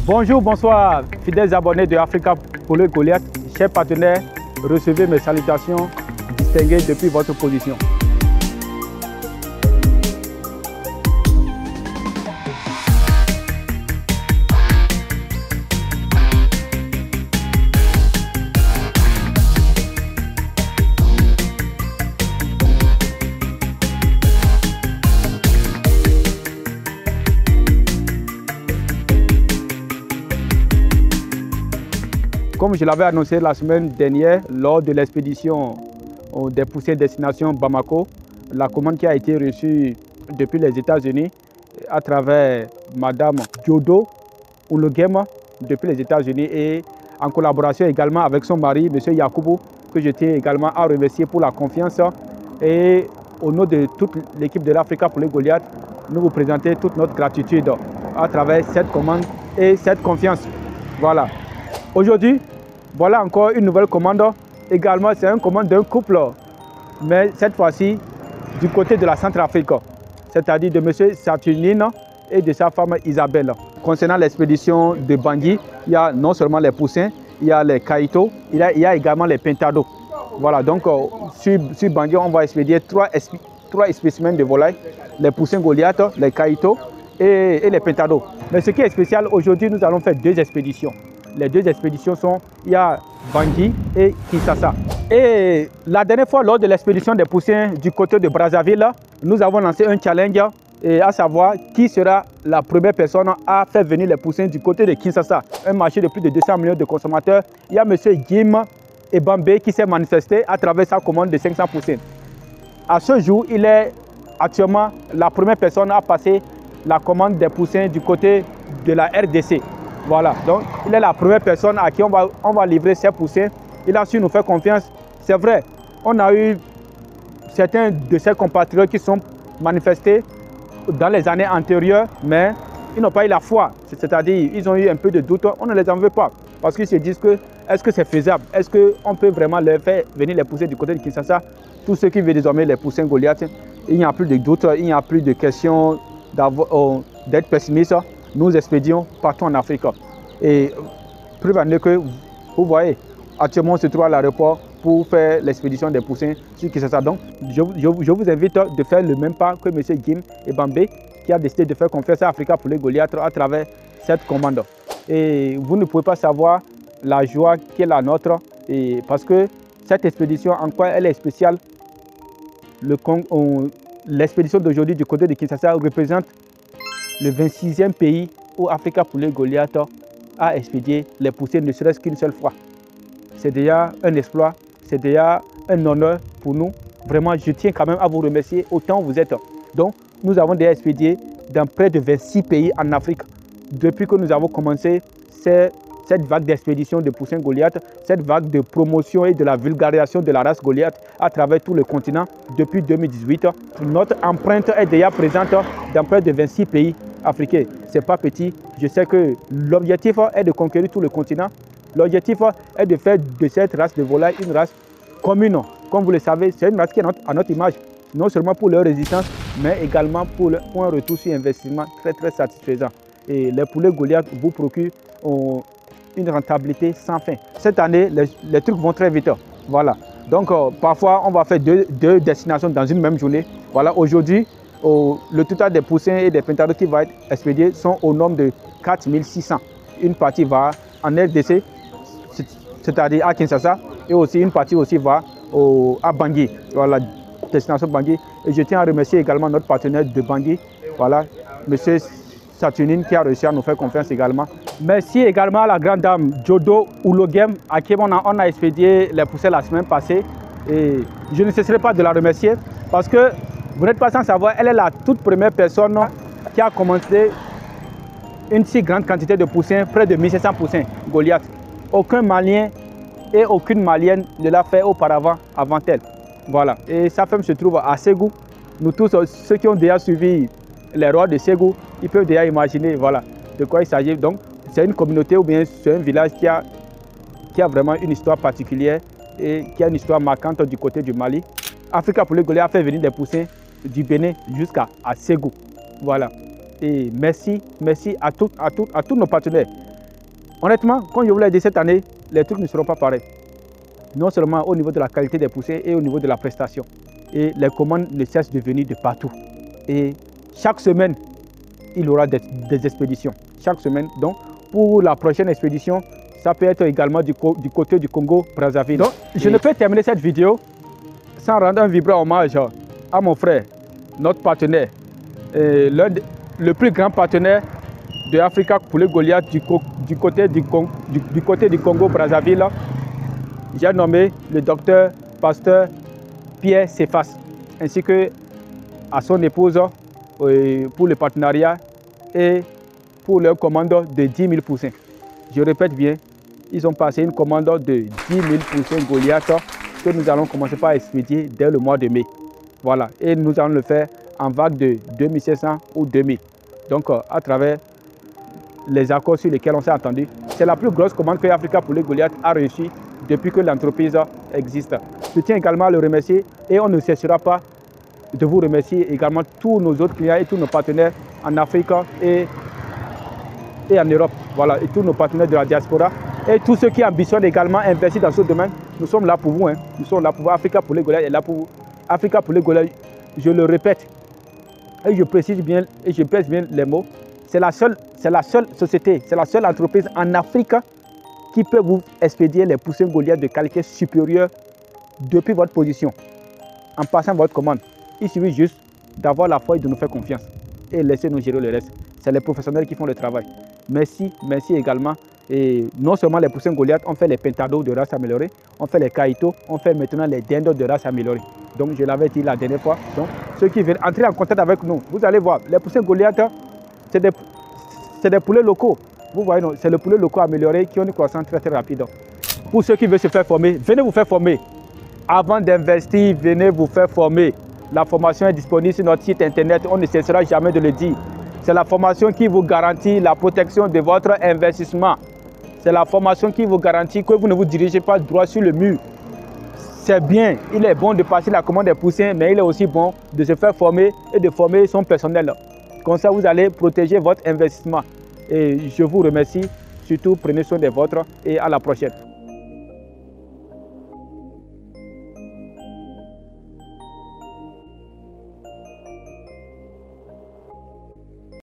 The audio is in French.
Bonjour, bonsoir, fidèles abonnés de Africa Poulet Goliath. Chers partenaires, recevez mes salutations distinguées depuis votre position. Comme je l'avais annoncé la semaine dernière, lors de l'expédition des poussées destination Bamako, la commande qui a été reçue depuis les États-Unis à travers Madame Diodo Oulogema depuis les États-Unis et en collaboration également avec son mari, M. Yakubu, que je tiens également à remercier pour la confiance. Et au nom de toute l'équipe de l'Africa Poulet Goliath, nous vous présentons toute notre gratitude à travers cette commande et cette confiance. Voilà. Aujourd'hui, voilà encore une nouvelle commande. Également, c'est une commande d'un couple, mais cette fois-ci du côté de la Centrafrique, c'est-à-dire de M. Saturnine et de sa femme Isabelle. Concernant l'expédition de Bangui, il y a non seulement les poussins, il y a les caïtos, il y a également les pentados. Voilà, donc sur Bangui, on va expédier trois spécimens de volailles, les poussins Goliath, les caïtos et les pentados. Mais ce qui est spécial, aujourd'hui, nous allons faire deux expéditions. Les deux expéditions sont, il y a Bangui et Kinshasa. Et la dernière fois, lors de l'expédition des poussins du côté de Brazzaville, nous avons lancé un challenge, à savoir qui sera la première personne à faire venir les poussins du côté de Kinshasa, un marché de plus de 200 millions de consommateurs. Il y a M. Jim Ebambe qui s'est manifesté à travers sa commande de 500 poussins. À ce jour, il est actuellement la première personne à passer la commande des poussins du côté de la RDC. Voilà, donc il est la première personne à qui on va livrer ces poussins. Il a su nous faire confiance. C'est vrai, on a eu certains de ses compatriotes qui sont manifestés dans les années antérieures, mais ils n'ont pas eu la foi. C'est-à-dire, ils ont eu un peu de doute. On ne les en veut pas. Parce qu'ils se disent que, est-ce que c'est faisable? Est-ce qu'on peut vraiment leur faire venir les poussins du côté de Kinshasa? Tous ceux qui veulent désormais les poussins Goliath, il n'y a plus de doute, il n'y a plus de question d'être pessimiste. Nous expédions partout en Afrique. Et preuve en est que, vous voyez, actuellement on se trouve à l'aéroport pour faire l'expédition des poussins sur Kinshasa. Donc, je vous invite de faire le même pas que M. Jim Ebambe, qui a décidé de faire confiance à Africa Poulet Goliath à travers cette commande. Et vous ne pouvez pas savoir la joie qui est la nôtre, parce que cette expédition, en quoi elle est spéciale, l'expédition d'aujourd'hui du côté de Kinshasa représente le 26e pays où Africa Poulet Goliath a expédié les poussins ne serait-ce qu'une seule fois. C'est déjà un exploit, c'est déjà un honneur pour nous. Vraiment, je tiens quand même à vous remercier autant vous êtes. Donc, nous avons déjà expédié dans près de 26 pays en Afrique. Depuis que nous avons commencé cette vague d'expédition de poussins Goliath, cette vague de promotion et de la vulgarisation de la race Goliath à travers tout le continent depuis 2018. Notre empreinte est déjà présente dans près de 26 pays africains. Ce n'est pas petit. Je sais que l'objectif est de conquérir tout le continent. L'objectif est de faire de cette race de volaille une race commune. Comme vous le savez, c'est une race qui est à notre image, non seulement pour leur résistance, mais également pour un retour sur investissement très très satisfaisant. Et les poulets Goliath vous procurent une rentabilité sans fin. Cette année, les trucs vont très vite. Voilà. Donc, parfois, on va faire deux destinations dans une même journée. Voilà, aujourd'hui, le total des poussins et des pentados qui va être expédiés sont au nombre de 4600. Une partie va en RDC, c'est-à-dire à Kinshasa, et aussi une partie aussi va à Bangui, voilà, destination Bangui. Et je tiens à remercier également notre partenaire de Bangui, voilà, M. Saturnine, qui a réussi à nous faire confiance également. Merci également à la grande dame Diodo Oulogem, à qui on a expédié les poussins la semaine passée. Et je ne cesserai pas de la remercier parce que vous n'êtes pas sans savoir, elle est la toute première personne qui a commencé une si grande quantité de poussins, près de 1500 poussins Goliath. Aucun Malien et aucune Malienne ne l'a fait auparavant avant elle. Voilà. Et sa femme se trouve à Ségou. Nous tous, ceux qui ont déjà suivi les rois de Ségou, ils peuvent déjà imaginer voilà, de quoi il s'agit. Donc, c'est une communauté ou bien c'est un village qui a vraiment une histoire particulière et qui a une histoire marquante du côté du Mali. Africa Poulet Goliath a fait venir des poussins du Bénin jusqu'à Ségou. Voilà. Et merci à tous nos partenaires. Honnêtement, comme je vous l'ai dit cette année, les trucs ne seront pas pareils. Non seulement au niveau de la qualité des poussins et au niveau de la prestation. Et les commandes ne cessent de venir de partout. Et chaque semaine, il y aura des expéditions. Chaque semaine. Donc, pour la prochaine expédition, ça peut être également du côté du Congo-Brazzaville. Donc, je ne peux terminer cette vidéo sans rendre un vibrant hommage à mon frère, notre partenaire, le plus grand partenaire de Africa Poulet Goliath du côté du Congo-Brazzaville. J'ai nommé le docteur pasteur Pierre Cephas, ainsi que à son épouse pour le partenariat et pour leur commande de 10 000 poussins. Je répète bien, ils ont passé une commande de 10 000 poussins Goliath que nous allons commencer par expédier dès le mois de mai. Voilà, et nous allons le faire en vague de 2500 ou 2000. Donc, à travers les accords sur lesquels on s'est entendu, c'est la plus grosse commande que Africa Poulet Goliath a reçue depuis que l'entreprise existe. Je tiens également à le remercier et on ne cessera pas de vous remercier également tous nos autres clients et tous nos partenaires en Afrique et en Europe. Voilà, et tous nos partenaires de la diaspora et tous ceux qui ambitionnent également investir dans ce domaine. Nous sommes là pour vous. Nous sommes là pour vous. Africa Poulet Goliath est là pour vous. Africa Poulet Goliath, je le répète et je précise bien et je pèse bien les mots. C'est la seule société, c'est la seule entreprise en Afrique qui peut vous expédier les poussins Goliath de qualité supérieure depuis votre position, en passant votre commande. Il suffit juste d'avoir la foi et de nous faire confiance et laisser nous gérer le reste. C'est les professionnels qui font le travail. Merci également. Et non seulement les poussins Goliath, on fait les Pentado de race améliorée, on fait les Kaito, on fait maintenant les Dendo de race améliorée. Donc je l'avais dit la dernière fois. Donc ceux qui veulent entrer en contact avec nous, vous allez voir, les poussins Goliath, c'est des poulets locaux. Vous voyez, c'est le poulet locaux amélioré qui ont une croissance très rapide. Pour ceux qui veulent se faire former, venez vous faire former. Avant d'investir, venez vous faire former. La formation est disponible sur notre site internet, on ne cessera jamais de le dire. C'est la formation qui vous garantit la protection de votre investissement. C'est la formation qui vous garantit que vous ne vous dirigez pas droit sur le mur. C'est bien, il est bon de passer la commande des poussins, mais il est aussi bon de se faire former et de former son personnel. Comme ça, vous allez protéger votre investissement. Et je vous remercie. Surtout, prenez soin des vôtres et à la prochaine.